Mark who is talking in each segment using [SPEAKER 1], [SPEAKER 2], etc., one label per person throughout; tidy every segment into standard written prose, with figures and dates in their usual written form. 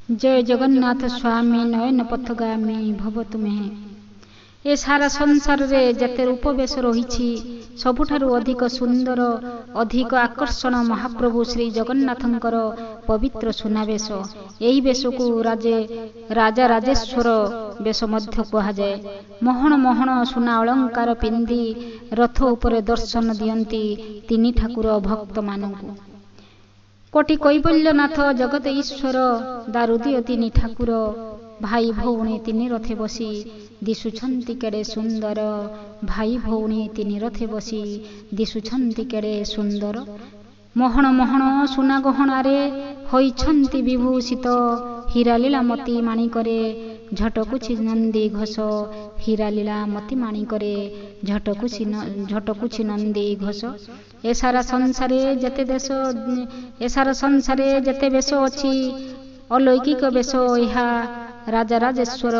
[SPEAKER 1] जय जगन्नाथ स्वामी नयन पथगामी भव तुमे। ए सारा संसार रे जते रूप बेश रही सबुठारु अधिक सुंदर अधिक आकर्षण महाप्रभु श्री जगन्नाथंकर पवित्र सुनावेश। यही बेश को राजा राजेश्वर बेश मध्य कहुए। मोहन मोहन सुना अलंकार पिंधि रथ उपरे दर्शन दियंती तीन ठाकुर भक्त मानू। कोटि कैबल्यनाथ जगत ईश्वर दारुदिय तीन ठाकुर भाई भौणी तीन रथे बसी दिशुछंती केड़े सुंदर। भाई भौणी तीन रथे बसी दिशुछंती केड़े सुंदर। मोहन मोहन सुना गहणारे होइछंती विभूषित। हीरालीला मती माणिकरे झटकुछि नंदी घोष। हीरालीला मती माणिकरे झटकुछि नंदी घोष। ए सारा संसारे जते बेश अछि अलौकिक बेश ଏହା राजा राजेश्वर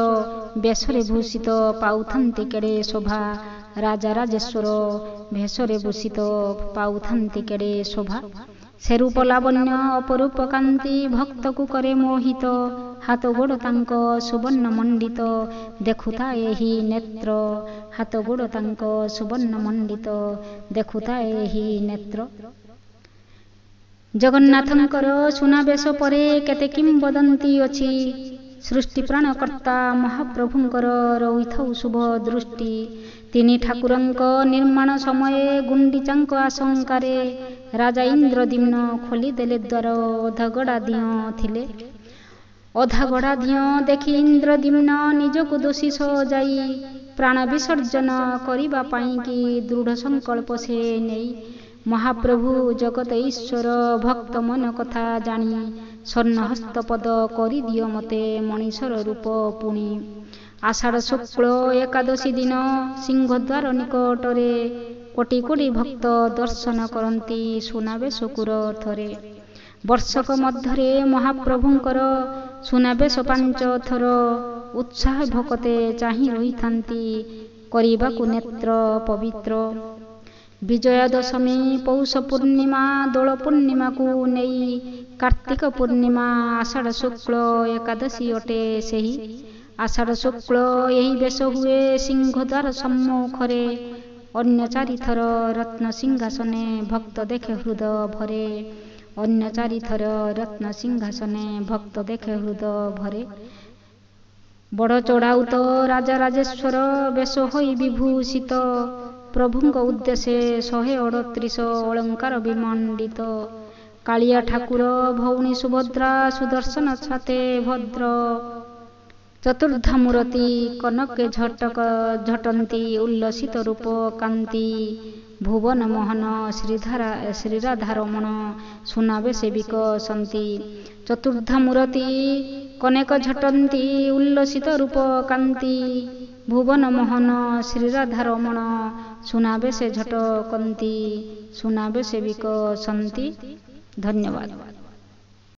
[SPEAKER 1] बेशरे भूषित पाउथंती केड़े शोभा। राजा राजेश्वर भेषरे भूषित पाउथंती केड़े शोभा। से रूप लावण्य अपरूप कांति भक्त को करे मोहित। हाथ गोड़ तांक सुवर्ण मंडित देखुता एही नेत्र। हाथ गोड़ तांक सुवर्ण मंडित देखुता एही नेत्र। जगन्नाथंकर सुनावेश परे केते किंबदंती अछि। सृष्टि प्राणकर्ता महाप्रभुंकर रहिथौ शुभ दृष्टि। तीन ठाकुरंक निर्माण समय गुंडीचांक आशंकारे राजा इंद्रद्युम्न खोलीदेले द्वार। अधागड़ा दियो थिले। अधागड़ा दियो देखि इंद्रद्युम्न निजको दोषी सजाई प्राण विसर्जन करिबा पाई कि दृढ़ संकल्प से नेई। महाप्रभु जगत ईश्वर भक्त मन कथा जानी स्वर्णहस्त पद करि दियो मते मनीषर रूप पुणी। आषाढ़ शुक्ल एकादशी दिन सिंहद्वार निकटरे कोटि कोटि भक्त दर्शन करती सुनावेशकुर थरे। वर्षक मध्यरे महाप्रभुंकर सुनावेश 5 थर। उत्साह भक्ते चाहि रहिथांती करिबाकु नेत्र पवित्र। विजया दशमी पौष पूर्णिमा दोल पूर्णिमा को नेई कार्तिक पूर्णिमा आषाढ़ शुक्ल एकादशी अटे सेही। आषाढ़ शुक्ल यही बेश हुए सिंहद्वार सम्मुखरे। अन्य 4 थर रत्न सिंहासने भक्त देखे हृदय भरे। अन्य 4 थर रत्न सिंहासने भक्त देखे हृदय भरे। बड़ चढ़ाऊ तो राजा राजेश्वर बेश होई विभूषित। प्रभुंक उद्देश्य 138 अलंकार विमंडित। कालिया ठाकुर भौणी सुभद्रा सुदर्शन छाते भद्र। चतुर्धा मूर्ति कनके झटंती उल्लसित रूप कांति। भुवन मोहन श्रीराधारमण सुनावेशे विकसंती। चतुर्धा मूर्ति कनक झटंती उल्लसित रूप कांति। भुवन मोहन श्रीराधारमण सुनावेशे झटकंती सुनावेशे विकसंती। धन्यवाद।